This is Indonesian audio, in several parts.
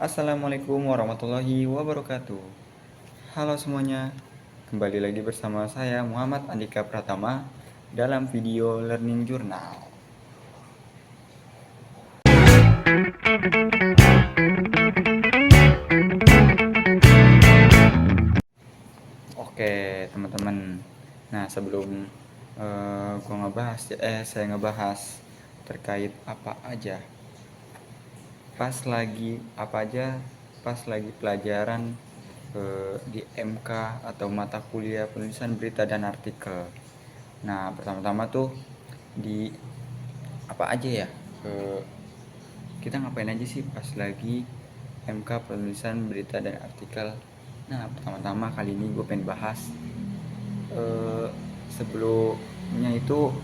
Assalamualaikum warahmatullahi wabarakatuh. Halo semuanya, kembali lagi bersama saya Muhammad Andika Pratama dalam video Learning Journal. Oke teman-teman, nah sebelum saya ngebahas terkait apa aja pas lagi pelajaran di MK atau mata kuliah penulisan berita dan artikel. Nah, pertama-tama tuh di apa aja ya? Kita ngapain aja sih pas lagi MK penulisan berita dan artikel? Nah, pertama-tama kali ini gue pengen bahas eh, sebelumnya itu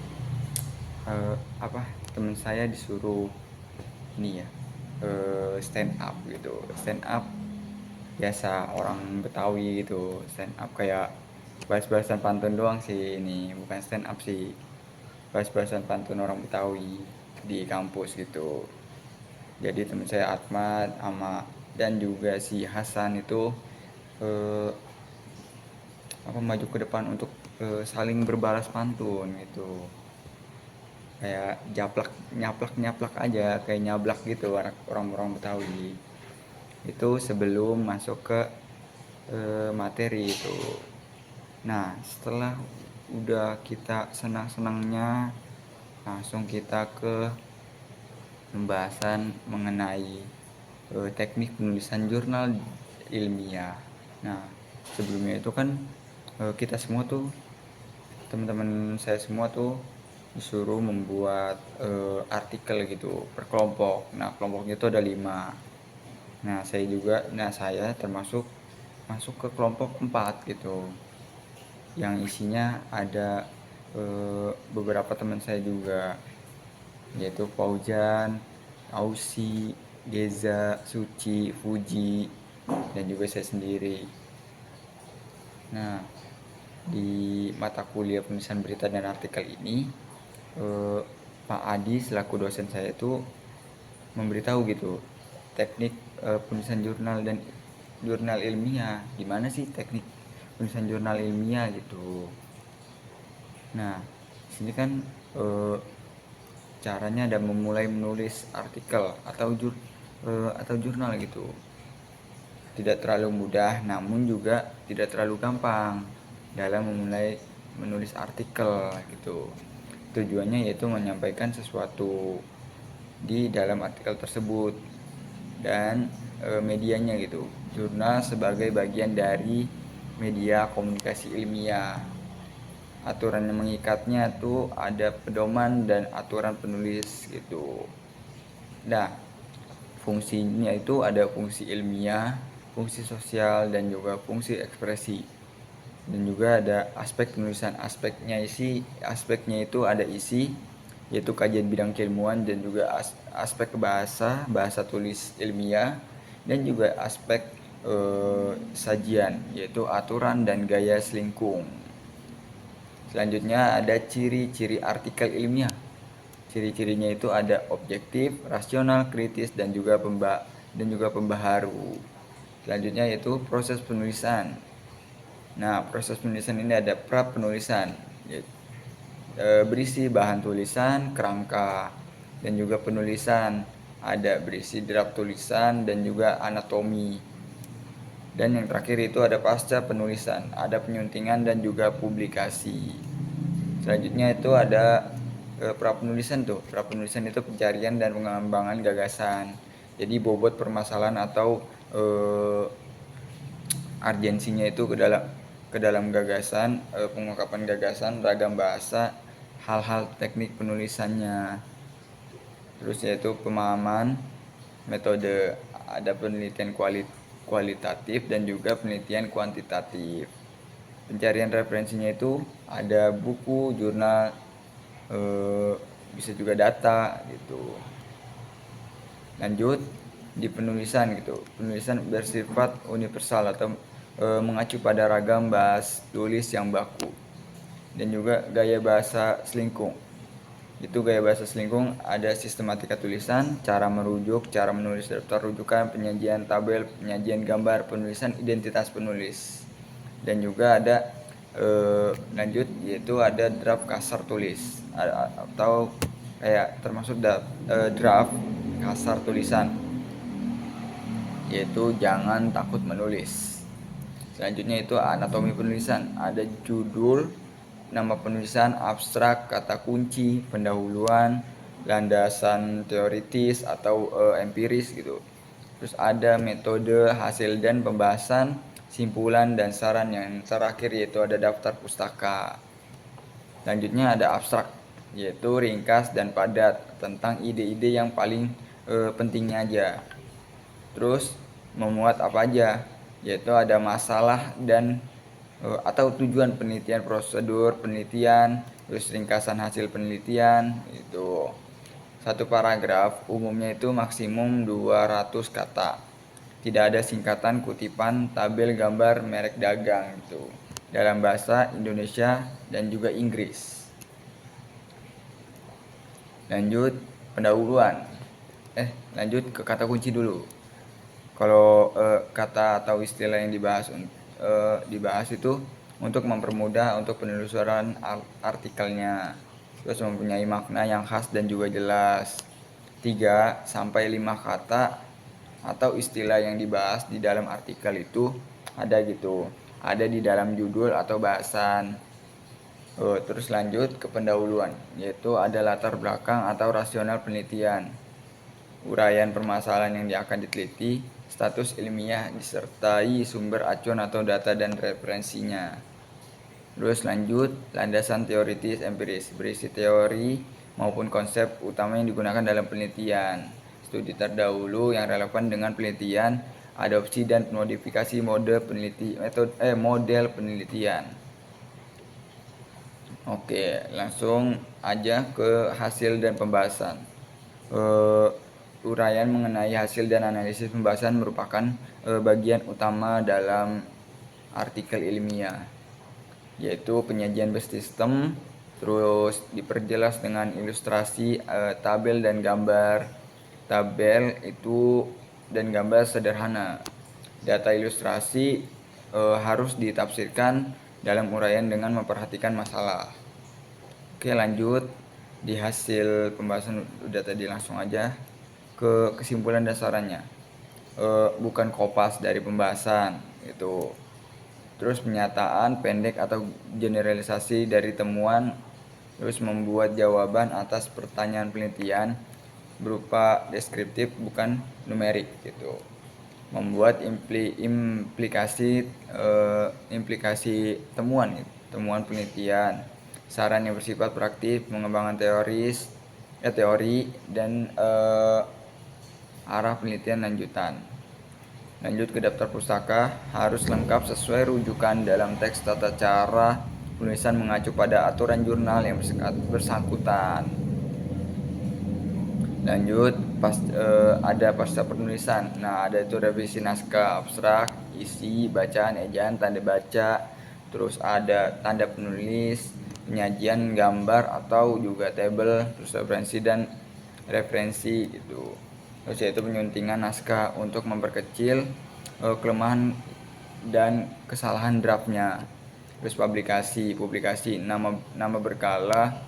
apa temen saya disuruh ini ya stand up gitu, stand up biasa orang Betawi gitu, stand up kayak bahas-bahasan pantun doang sih, ini bukan stand up sih, bahas-bahasan pantun orang Betawi di kampus gitu. Jadi teman saya Ahmad sama dan juga si Hasan itu eh, maju ke depan untuk saling berbalas pantun gitu, kayak japlak nyaplak nyaplak aja, kayak nyablak gitu orang-orang Betawi itu sebelum masuk ke materi itu. Nah, setelah udah kita senang-senangnya, langsung kita ke pembahasan mengenai teknik penulisan jurnal ilmiah. Nah, sebelumnya itu kan kita semua tuh, teman-teman saya semua tuh disuruh membuat artikel gitu per kelompok. Nah, kelompoknya itu ada 5. Saya termasuk masuk ke kelompok 4 gitu, yang isinya ada beberapa teman saya juga, yaitu Fauzan, Ausi, Geza, Suci, Fuji, dan juga saya sendiri. Nah, di mata kuliah penulisan berita dan artikel ini, Pak Adi selaku dosen saya itu memberitahu gitu teknik penulisan jurnal dan jurnal ilmiah. Gimana sih teknik penulisan jurnal ilmiah gitu? Nah, di sini kan eh, caranya ada memulai menulis artikel atau jurnal gitu. Tidak terlalu mudah, namun juga tidak terlalu gampang dalam memulai menulis artikel gitu. Tujuannya yaitu menyampaikan sesuatu di dalam artikel tersebut dan medianya gitu. Jurnal sebagai bagian dari media komunikasi ilmiah. Aturan yang mengikatnya tuh ada pedoman dan aturan penulis gitu. Nah, fungsinya itu ada fungsi ilmiah, fungsi sosial, dan juga fungsi ekspresi. Dan juga ada aspek penulisan. Aspeknya itu ada isi, yaitu kajian bidang keilmuan, dan juga aspek bahasa tulis ilmiah, dan juga aspek sajian, yaitu aturan dan gaya selingkung. Selanjutnya ada ciri-ciri artikel ilmiah. Ciri-cirinya itu ada objektif, rasional, kritis, dan juga pembaharu. Selanjutnya yaitu proses penulisan. Nah, proses penulisan ini ada pra penulisan, berisi bahan tulisan, kerangka, dan juga penulisan. Ada berisi draft tulisan dan juga anatomi. Dan yang terakhir itu ada pasca penulisan, ada penyuntingan dan juga publikasi. Selanjutnya itu ada pra penulisan tuh. Pra penulisan itu pencarian dan pengembangan gagasan. Jadi bobot permasalahan atau urgensinya itu ke dalam gagasan, pengungkapan gagasan, ragam bahasa, hal-hal teknik penulisannya. Terus yaitu pemahaman, metode, ada penelitian kualitatif dan juga penelitian kuantitatif. Pencarian referensinya itu ada buku, jurnal, bisa juga data gitu. Lanjut di penulisan gitu. Penulisan bersifat universal atau mengacu pada ragam bahasa tulis yang baku dan juga gaya bahasa selingkung. Itu gaya bahasa selingkung, ada sistematika tulisan, cara merujuk, cara menulis daftar rujukan, penyajian tabel, penyajian gambar, penulisan identitas penulis. Dan juga ada lanjut, yaitu ada draft kasar tulis atau kayak termasuk draft kasar tulisan, yaitu jangan takut menulis. Selanjutnya itu anatomi penulisan, ada judul, nama penulisan, abstrak, kata kunci, pendahuluan, landasan teoritis atau empiris gitu. Terus ada metode, hasil dan pembahasan, simpulan dan saran. Yang terakhir yaitu ada daftar pustaka. Selanjutnya ada abstrak, yaitu ringkas dan padat tentang ide-ide yang paling pentingnya aja. Terus memuat apa aja, yaitu ada masalah dan atau tujuan penelitian, prosedur penelitian, terus ringkasan hasil penelitian. Itu satu paragraf umumnya itu maksimum 200 kata. Tidak ada singkatan, kutipan, tabel, gambar, merek dagang gitu. Dalam bahasa Indonesia dan juga Inggris. Lanjut pendahuluan. Lanjut ke kata kunci dulu. Kalau kata atau istilah yang dibahas itu untuk mempermudah untuk penelusuran artikelnya. Terus mempunyai makna yang khas dan juga jelas. 3 sampai 5 kata atau istilah yang dibahas di dalam artikel itu ada gitu. Ada di dalam judul atau bahasan. Terus lanjut ke pendahuluan, yaitu ada latar belakang atau rasional penelitian, uraian permasalahan yang akan diteliti, status ilmiah disertai sumber acuan atau data dan referensinya. Terus lanjut landasan teoritis empiris, berisi teori maupun konsep utama yang digunakan dalam penelitian, studi terdahulu yang relevan dengan penelitian, adopsi dan modifikasi model penelitian. Oke, langsung aja ke hasil dan pembahasan. Uraian mengenai hasil dan analisis pembahasan merupakan bagian utama dalam artikel ilmiah, yaitu penyajian bersistem, terus diperjelas dengan ilustrasi, tabel dan gambar. Tabel itu dan gambar sederhana. Data ilustrasi harus ditafsirkan dalam uraian dengan memperhatikan masalah. Oke, lanjut di hasil pembahasan udah tadi, langsung aja ke kesimpulan dasarannya. Bukan kopas dari pembahasan itu. Terus pernyataan pendek atau generalisasi dari temuan. Terus membuat jawaban atas pertanyaan penelitian berupa deskriptif bukan numerik gitu. Membuat implikasi temuan penelitian, saran yang bersifat praktis, pengembangan teori dan arah penelitian lanjutan. Lanjut ke daftar pustaka, harus lengkap sesuai rujukan dalam teks tata cara penulisan mengacu pada aturan jurnal yang bersangkutan. Lanjut ada pasca penulisan. Nah, ada itu revisi naskah, abstrak, isi, bacaan, ejaan, tanda baca, terus ada tanda penulis, penyajian gambar atau juga tabel, terus referensi gitu. Terus yaitu penyuntingan naskah untuk memperkecil kelemahan dan kesalahan draftnya. Terus publikasi nama berkala,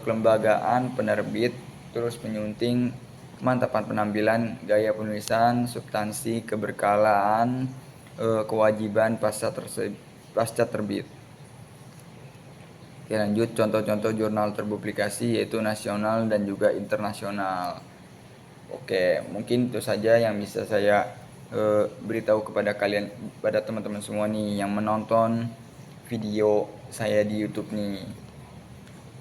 kelembagaan penerbit, terus penyunting, kemantapan penampilan, gaya penulisan, substansi, keberkalaan, kewajiban pasca terbit. Oke, lanjut contoh-contoh jurnal terpublikasi yaitu nasional dan juga internasional. Oke, mungkin itu saja yang bisa saya beritahu kepada kalian, pada teman-teman semua nih yang menonton video saya di YouTube nih.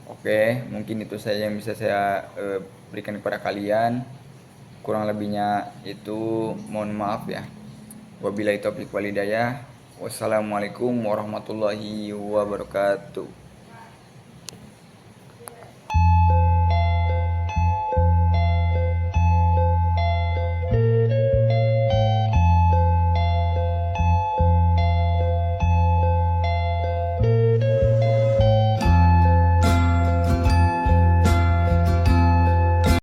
Oke, mungkin itu saja yang bisa saya berikan kepada kalian. Kurang lebihnya itu mohon maaf ya. Wabillahi taufiq wal hidayah. Wassalamualaikum warahmatullahi wabarakatuh.